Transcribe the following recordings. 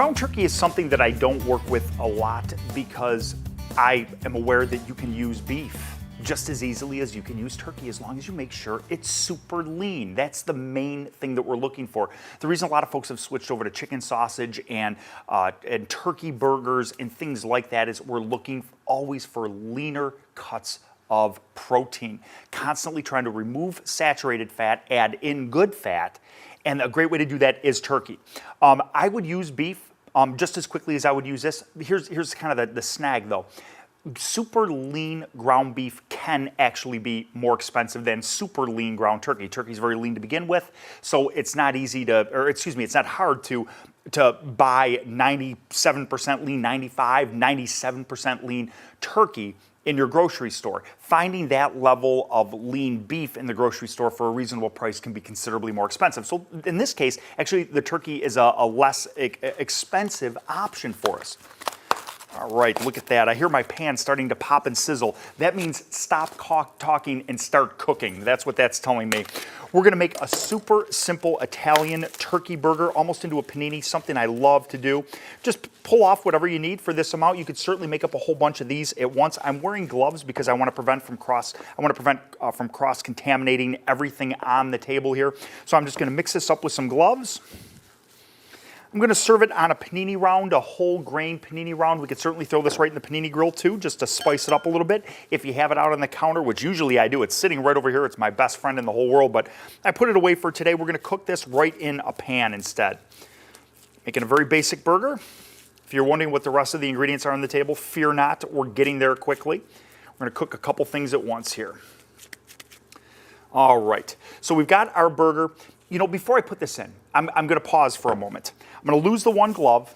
Ground turkey is something that I don't work with a lot because I am aware that you can use beef just as easily as you can use turkey, as long as you make sure it's super lean. That's the main thing that we're looking for. The reason a lot of folks have switched over to chicken sausage and turkey burgers and things like that is we're looking always for leaner cuts of protein, constantly trying to remove saturated fat, add in good fat, and a great way to do that is turkey. I would use beef just as quickly as I would use this. Here's kind of the snag though. Super lean ground beef can actually be more expensive than super lean ground turkey. Turkey's very lean to begin with, so it's not easy to, or excuse me, it's not hard to buy 97% lean, 95, 97% lean turkey in your grocery store. Finding that level of lean beef in the grocery store for a reasonable price can be considerably more expensive. So in this case, actually the turkey is a less expensive option for us. All right, look at that. I hear my pan starting to pop and sizzle. That means stop talking and start cooking. That's what that's telling me. We're gonna make a super simple Italian turkey burger, almost into a panini, something I love to do. Just pull off whatever you need for this amount. You could certainly make up a whole bunch of these at once. I'm wearing gloves because I want to prevent from cross-contaminating everything on the table here. So I'm just gonna mix this up with some gloves. I'm going to serve it on a panini round, a whole grain panini round. We could certainly throw this right in the panini grill too, just to spice it up a little bit. If you have it out on the counter, which usually I do, it's sitting right over here. It's my best friend in the whole world, but I put it away for today. We're going to cook this right in a pan instead. Making a very basic burger. If you're wondering what the rest of the ingredients are on the table, fear not, we're getting there quickly. We're going to cook a couple things at once here. All right, so we've got our burger. You know, before I put this in, I'm going to pause for a moment. I'm going to lose the one glove.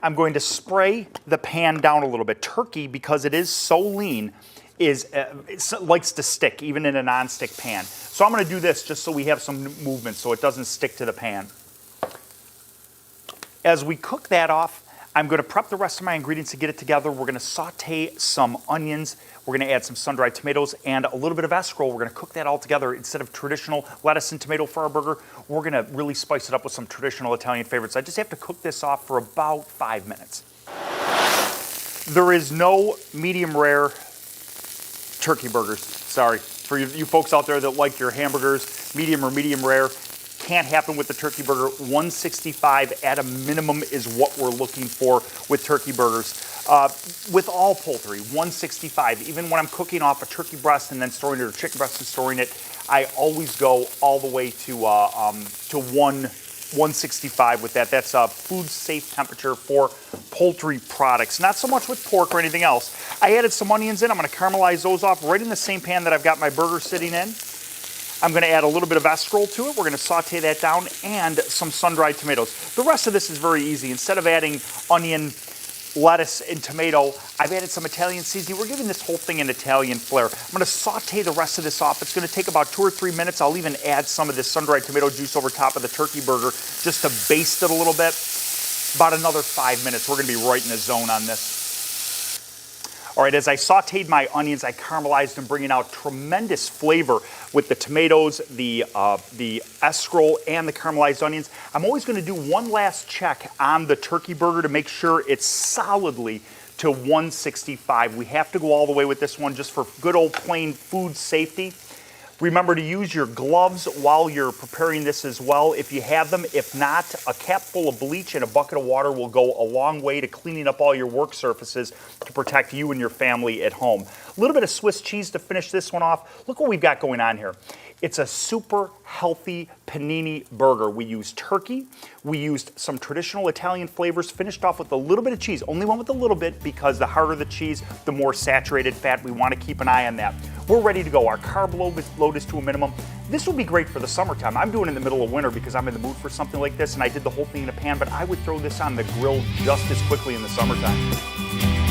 I'm going to spray the pan down a little bit. Turkey, because it is so lean, it likes to stick, even in a non-stick pan. So I'm going to do this just so we have some movement so it doesn't stick to the pan. As we cook that off, I'm going to prep the rest of my ingredients to get it together. We're going to saute some onions. We're going to add some sun-dried tomatoes and a little bit of escarole. We're going to cook that all together. Instead of traditional lettuce and tomato for our burger, we're going to really spice it up with some traditional Italian favorites. I just have to cook this off for about 5 minutes. There is no medium rare turkey burgers. Sorry. For you folks out there that like your hamburgers, medium or medium rare, can't happen with the turkey burger. 165 at a minimum is what we're looking for with turkey burgers. With all poultry, 165. Even when I'm cooking off a turkey breast and then storing it, or chicken breast and storing it, I always go all the way to 165 with that. That's a food safe temperature for poultry products. Not so much with pork or anything else. I added some onions in. I'm going to caramelize those off right in the same pan that I've got my burger sitting in. I'm going to add a little bit of escarole to it. We're going to saute that down and some sun-dried tomatoes. The rest of this is very easy. Instead of adding onion, lettuce, and tomato, I've added some Italian seasoning. We're giving this whole thing an Italian flair. I'm going to saute the rest of this off. It's going to take about 2 or 3 minutes. I'll even add some of this sun-dried tomato juice over top of the turkey burger just to baste it a little bit. About another 5 minutes. We're going to be right in the zone on this. All right, as I sauteed my onions, I caramelized them, bringing out tremendous flavor with the tomatoes, the escarole, and the caramelized onions. I'm always going to do one last check on the turkey burger to make sure it's solidly to 165. We have to go all the way with this one just for good old plain food safety. Remember to use your gloves while you're preparing this as well, if you have them. If not, a cap full of bleach and a bucket of water will go a long way to cleaning up all your work surfaces to protect you and your family at home. A little bit of Swiss cheese to finish this one off. Look what we've got going on here. It's a super healthy panini burger. We used turkey, we used some traditional Italian flavors, finished off with a little bit of cheese. Only went with a little bit because the harder the cheese, the more saturated fat. We want to keep an eye on that. We're ready to go. Our carb load is to a minimum. This will be great for the summertime. I'm doing it in the middle of winter because I'm in the mood for something like this, and I did the whole thing in a pan, but I would throw this on the grill just as quickly in the summertime.